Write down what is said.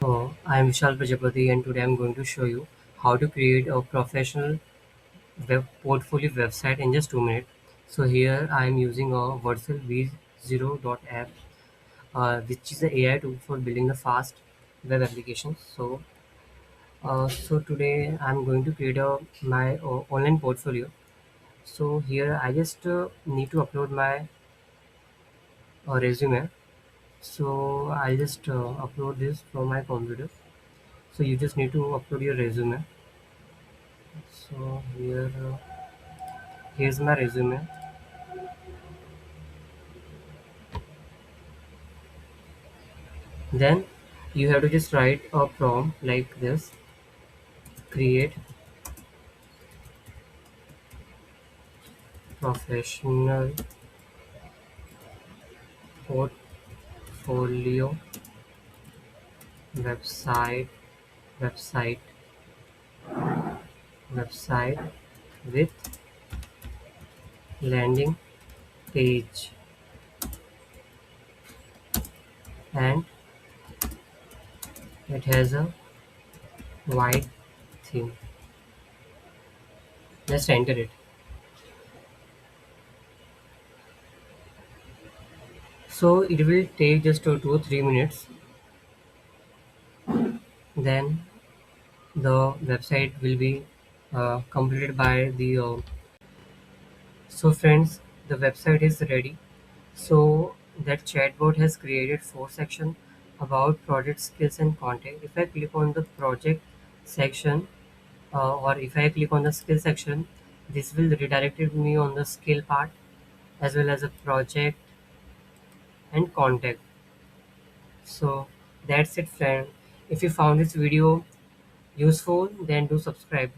I am Vishal Prajapati and today I am going to show you how to create a professional web portfolio website in just 2 minutes. So here I am using a Virtual V0 app, which is an AI tool for building the fast web applications. So today I am going to create my online portfolio. So here I just need to upload my resume. So I'll just upload this from my computer. So you just need to upload your resume. So here's my resume. Then you have to just write a prompt like this: create professional portfolio website website website with landing page and it has a white theme. Just enter it. So it will take just 2 or 3 minutes. Then the website will be completed by the so friends, the website is ready. So that chatbot has created 4 sections: about, project, skills and contact. If I click on the project section, or if I click on the skill section, this will redirect me on the skill part as well as a project and contact. So that's it friend. If you found this video useful, then do subscribe.